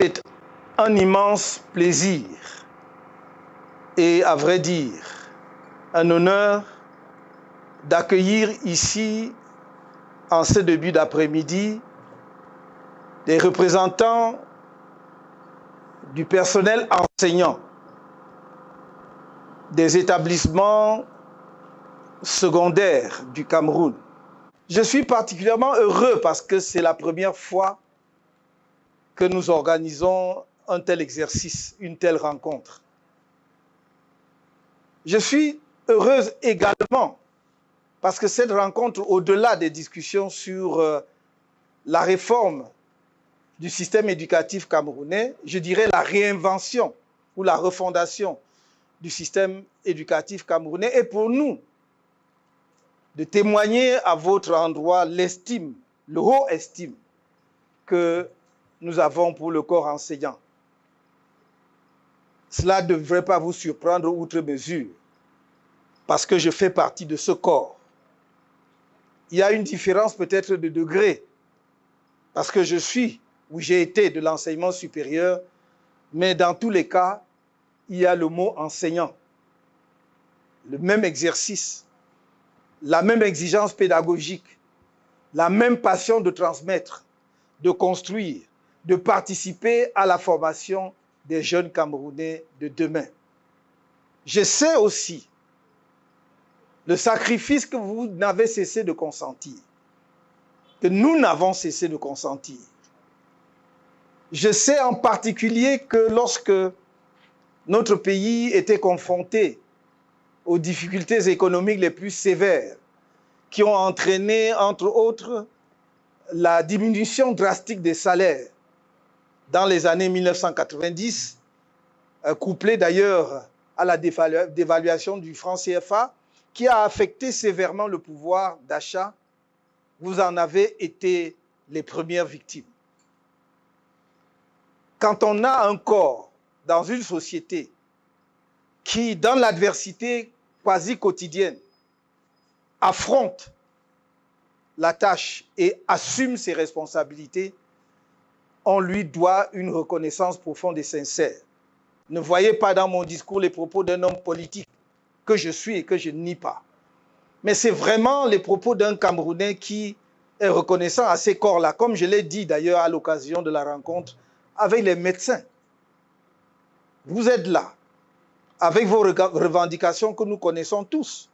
C'est un immense plaisir et, à vrai dire, un honneur d'accueillir ici, en ce début d'après-midi, des représentants du personnel enseignant des établissements secondaires du Cameroun. Je suis particulièrement heureux parce que c'est la première fois que nous organisons un tel exercice, une telle rencontre. Je suis heureuse également parce que cette rencontre, au-delà des discussions sur la réforme du système éducatif camerounais, je dirais la réinvention ou la refondation du système éducatif camerounais, est pour nous de témoigner à votre endroit l'estime, le haut estime que nous avons pour le corps enseignant. Cela ne devrait pas vous surprendre outre mesure, parce que je fais partie de ce corps. Il y a une différence peut-être de degré, parce que je suis, ou j'ai été de l'enseignement supérieur, mais dans tous les cas, il y a le mot enseignant, le même exercice, la même exigence pédagogique, la même passion de transmettre, de construire, de participer à la formation des jeunes Camerounais de demain. Je sais aussi le sacrifice que vous n'avez cessé de consentir, que nous n'avons cessé de consentir. Je sais en particulier que lorsque notre pays était confronté aux difficultés économiques les plus sévères, qui ont entraîné, entre autres, la diminution drastique des salaires dans les années 1990, couplée d'ailleurs à la dévaluation du franc CFA, qui a affecté sévèrement le pouvoir d'achat. Vous en avez été les premières victimes. Quand on a un corps dans une société qui, dans l'adversité quasi quotidienne, affronte la tâche et assume ses responsabilités, on lui doit une reconnaissance profonde et sincère. Ne voyez pas dans mon discours les propos d'un homme politique que je suis et que je ne nie pas. Mais c'est vraiment les propos d'un Camerounais qui est reconnaissant à ces corps-là, comme je l'ai dit d'ailleurs à l'occasion de la rencontre avec les médecins. Vous êtes là, avec vos revendications que nous connaissons tous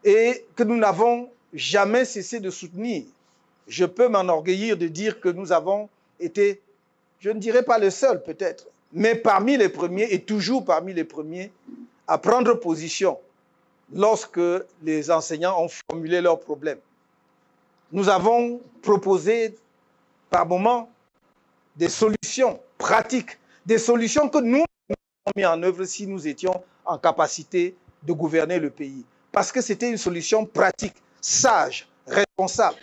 et que nous n'avons jamais cessé de soutenir. Je peux m'enorgueillir de dire que nous avons été, je ne dirais pas le seul peut-être, mais parmi les premiers et toujours parmi les premiers à prendre position lorsque les enseignants ont formulé leurs problèmes. Nous avons proposé par moments des solutions pratiques, des solutions que nous avons mis en œuvre si nous étions en capacité de gouverner le pays. Parce que c'était une solution pratique, sage, responsable,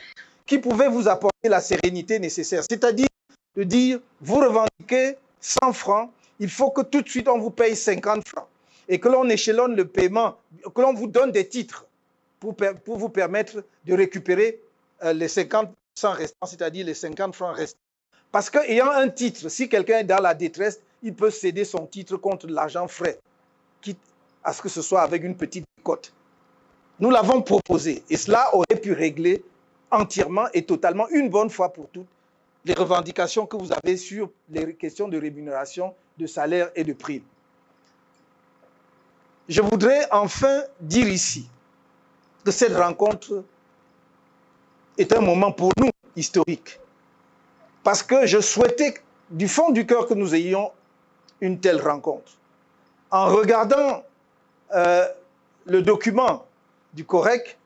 qui pouvait vous apporter la sérénité nécessaire. C'est-à-dire de dire, vous revendiquez 100 francs, il faut que tout de suite on vous paye 50 francs et que l'on échelonne le paiement, que l'on vous donne des titres pour vous permettre de récupérer les 50% restants, c'est-à-dire les 50 francs restants. Parce qu'ayant un titre, si quelqu'un est dans la détresse, il peut céder son titre contre de l'argent frais, quitte à ce que ce soit avec une petite cote. Nous l'avons proposé et cela aurait pu régler entièrement et totalement, une bonne fois pour toutes, les revendications que vous avez sur les questions de rémunération, de salaire et de primes. Je voudrais enfin dire ici que cette rencontre est un moment pour nous historique. Parce que je souhaitais du fond du cœur que nous ayons une telle rencontre. En regardant le document du COREC,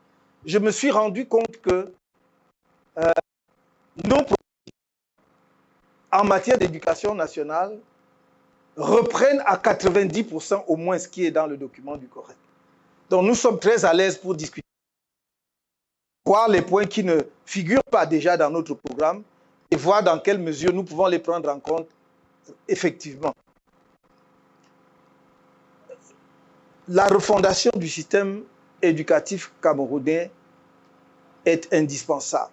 je me suis rendu compte que nos politiques en matière d'éducation nationale reprennent à 90% au moins ce qui est dans le document du COREC. Donc nous sommes très à l'aise pour discuter, voir les points qui ne figurent pas déjà dans notre programme et voir dans quelle mesure nous pouvons les prendre en compte effectivement. La refondation du système éducatif camerounais est indispensable.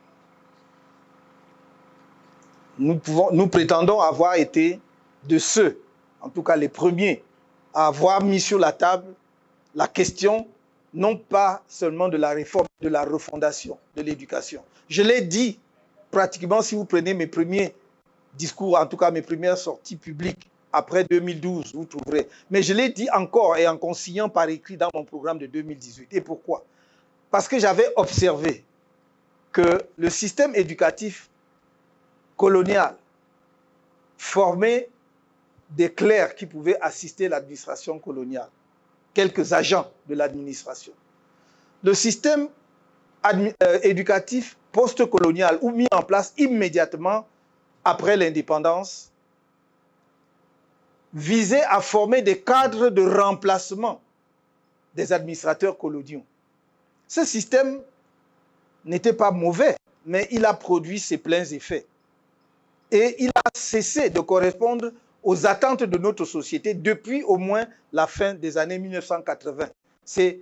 nous prétendons avoir été de ceux, en tout cas les premiers, à avoir mis sur la table la question, non pas seulement de la réforme, de la refondation de l'éducation. Je l'ai dit pratiquement, si vous prenez mes premiers discours, en tout cas mes premières sorties publiques, après 2012, vous trouverez. Mais je l'ai dit encore et en consignant par écrit dans mon programme de 2018. Et pourquoi? Parce que j'avais observé que le système éducatif colonial formait des clercs qui pouvaient assister l'administration coloniale, quelques agents de l'administration. Le système éducatif post-colonial, ou mis en place immédiatement après l'indépendance, visait à former des cadres de remplacement des administrateurs coloniaux. Ce système n'était pas mauvais, mais il a produit ses pleins effets. Et il a cessé de correspondre aux attentes de notre société depuis au moins la fin des années 1980. C'est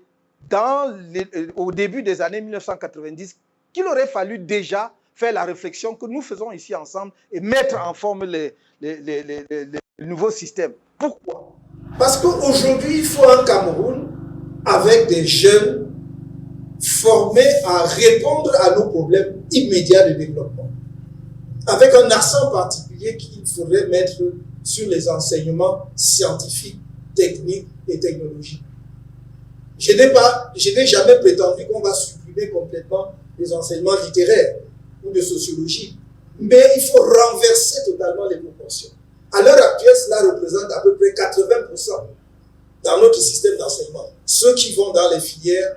au début des années 1990 qu'il aurait fallu déjà faire la réflexion que nous faisons ici ensemble et mettre en forme le nouveau système. Pourquoi? Parce qu'aujourd'hui, il faut un Cameroun avec des jeunes formés à répondre à nos problèmes immédiats de développement. Avec un accent particulier qu'il faudrait mettre sur les enseignements scientifiques, techniques et technologiques. Je n'ai jamais prétendu qu'on va supprimer complètement les enseignements littéraires ou de sociologie, mais il faut renverser totalement les proportions. À l'heure actuelle, cela représente à peu près 80% dans notre système d'enseignement. Ceux qui vont dans les filières,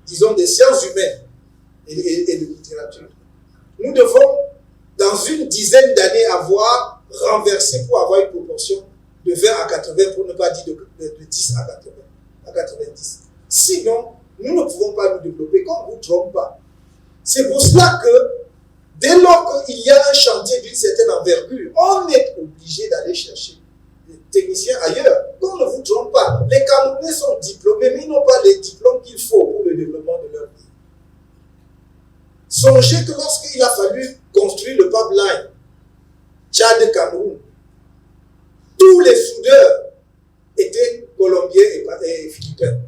disons, des sciences humaines et de littérature. Nous devons, dans une dizaine d'années, avoir renversé pour avoir une proportion de 20 à 80, pour ne pas dire de 10 à 80, à 90. Sinon, nous ne pouvons pas nous développer, qu'on ne vous trompe pas. C'est pour cela que, dès lors qu'il y a un chantier d'une certaine envergure, on est obligé d'aller chercher des techniciens ailleurs. Qu'on ne vous trompe pas. Les Camerounais sont diplômés, mais ils n'ont pas les diplômes qu'il faut pour le développement de leur pays. Songez que lorsqu'il a fallu construire le pipeline Tchad-Cameroun, tous les soudeurs étaient colombiens et philippins.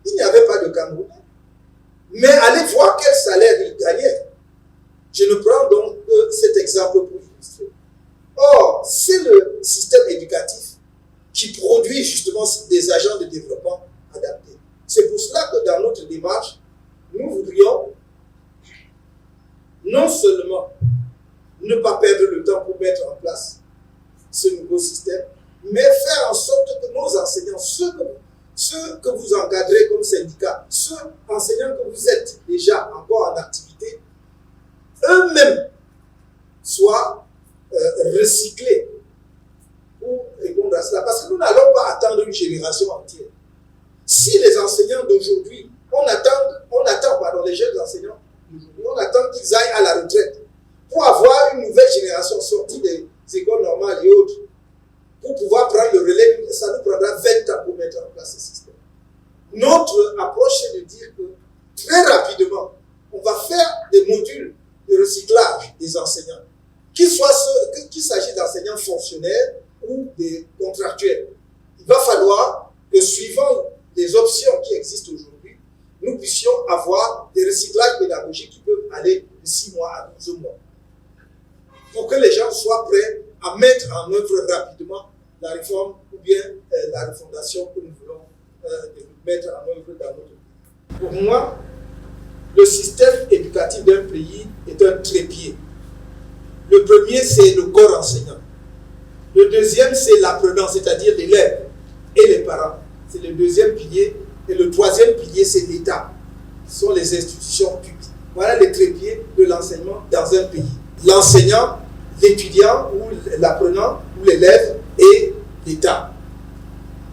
Il n'y avait pas de Camerounais. Mais allez voir quel salaire ils gagnaient. Je ne prends donc que cet exemple pour illustrer. Or, c'est le système éducatif qui produit justement des agents de développement adaptés. C'est pour cela que dans notre démarche, nous voudrions non seulement ne pas perdre le temps pour mettre en place ce nouveau système, mais faire en sorte que nos enseignants, ceux que vous encadrez comme syndicat, ceux enseignants que vous êtes déjà encore en activité, eux-mêmes soient recyclés pour répondre à cela. Parce que nous n'allons pas attendre une génération entière. Si les enseignants d'aujourd'hui, on attend, les jeunes enseignants d'aujourd'hui, on attend qu'ils aillent à la retraite pour avoir une nouvelle génération sortie des écoles normales et autres, pour pouvoir prendre le relais, ça nous prendra 20 ans pour mettre en place ce système. Notre approche, c'est de dire que très rapidement, on va faire des modules de recyclage des enseignants, qu'il s'agisse d'enseignants fonctionnaires ou des contractuels. Il va falloir que, suivant les options qui existent aujourd'hui, nous puissions avoir des recyclages pédagogiques qui peuvent aller de 6 mois à 12 mois, pour que les gens soient prêts à mettre en œuvre rapidement la réforme ou bien la refondation que nous voulons mettre en œuvre dans notre pays. Pour moi, le système éducatif d'un pays est un trépied. Le premier, c'est le corps enseignant. Le deuxième, c'est l'apprenant, c'est-à-dire l'élève et les parents. C'est le deuxième pilier. Et le troisième pilier, c'est l'État. Ce sont les institutions publiques. Voilà les trépieds de l'enseignement dans un pays. L'enseignant, l'étudiant ou l'apprenant ou l'élève et l'État.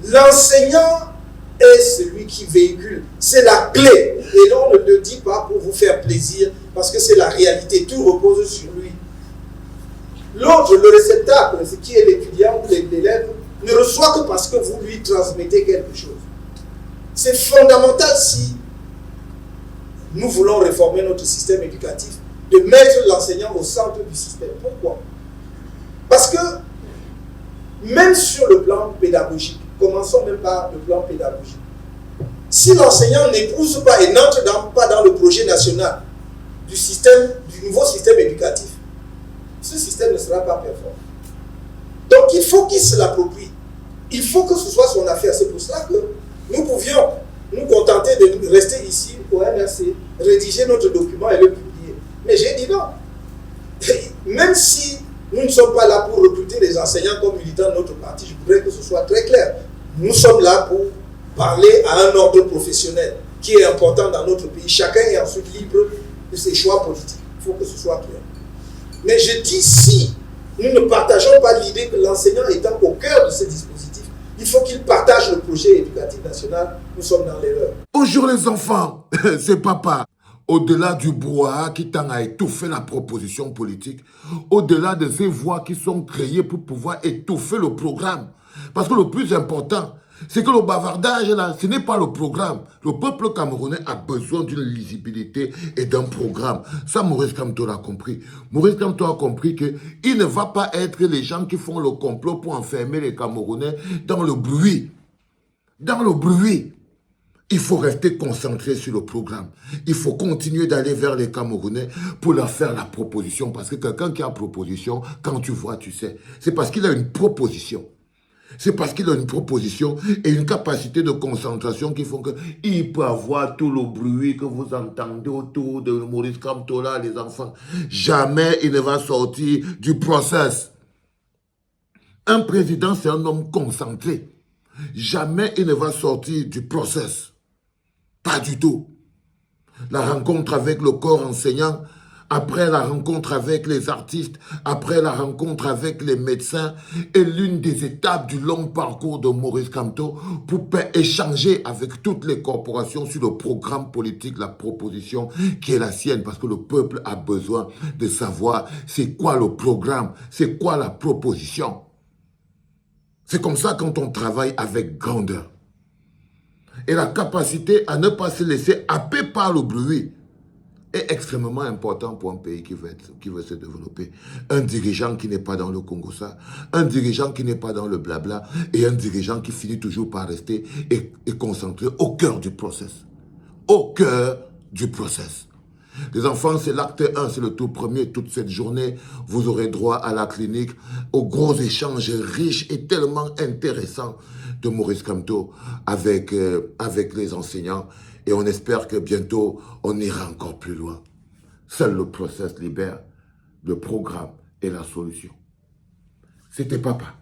L'enseignant est celui qui véhicule. C'est la clé. Et on ne le dit pas pour vous faire plaisir, parce que c'est la réalité. Tout repose sur lui. L'autre, le réceptacle, ce qui est l'étudiant ou l'élève, ne reçoit que parce que vous lui transmettez quelque chose. C'est fondamental si nous voulons réformer notre système éducatif, de mettre l'enseignant au centre du système. Pourquoi? Parce que même sur le plan pédagogique, commençons même par le plan pédagogique, si l'enseignant n'épouse pas et n'entre pas dans le projet national du nouveau système éducatif, ce système ne sera pas performant. Donc il faut qu'il se l'approprie. Il faut que ce soit son affaire. C'est pour cela que nous pouvions nous contenter de rester ici au MRC, rédiger notre document et le publier. Mais j'ai dit non. Même si nous ne sommes pas là pour recruter les enseignants comme militants de notre parti, je voudrais que ce soit très clair. Nous sommes là pour parler à un ordre professionnel qui est important dans notre pays. Chacun est ensuite libre de ses choix politiques. Il faut que ce soit clair. Mais je dis si nous ne partageons pas l'idée que l'enseignant étant au cœur de ce dispositif, il faut qu'il partage le projet éducatif national, nous sommes dans l'erreur. Bonjour les enfants, c'est papa. Au-delà du brouhaha qui tend à étouffer la proposition politique, au-delà de ces voix qui sont créées pour pouvoir étouffer le programme. Parce que le plus important, c'est que le bavardage, là, ce n'est pas le programme. Le peuple camerounais a besoin d'une lisibilité et d'un programme. Ça, Maurice Kamto l'a compris. Maurice Kamto a compris qu'il ne va pas être les gens qui font le complot pour enfermer les Camerounais dans le bruit. Dans le bruit. Il faut rester concentré sur le programme. Il faut continuer d'aller vers les Camerounais pour leur faire la proposition. Parce que quelqu'un qui a une proposition, quand tu vois, tu sais. C'est parce qu'il a une proposition. C'est parce qu'il a une proposition et une capacité de concentration qui font qu'il peut avoir tout le bruit que vous entendez autour de Maurice Kamto là, les enfants. Jamais il ne va sortir du process. Un président, c'est un homme concentré. Jamais il ne va sortir du process. Pas du tout. La rencontre avec le corps enseignant, après la rencontre avec les artistes, après la rencontre avec les médecins, est l'une des étapes du long parcours de Maurice Kamto pour échanger avec toutes les corporations sur le programme politique, la proposition qui est la sienne, parce que le peuple a besoin de savoir c'est quoi le programme, c'est quoi la proposition. C'est comme ça quand on travaille avec grandeur. Et la capacité à ne pas se laisser happer par le bruit est extrêmement important pour un pays qui veut se développer. Un dirigeant qui n'est pas dans le Congo, ça, un dirigeant qui n'est pas dans le blabla, et un dirigeant qui finit toujours par rester et concentré au cœur du process. Au cœur du process. Les enfants, c'est l'acte 1, c'est le tout premier. Toute cette journée, vous aurez droit à la clinique, aux gros échanges riches et tellement intéressants de Maurice Kamto avec les enseignants. Et on espère que bientôt, on ira encore plus loin. Seul le process libère le programme et la solution. C'était papa.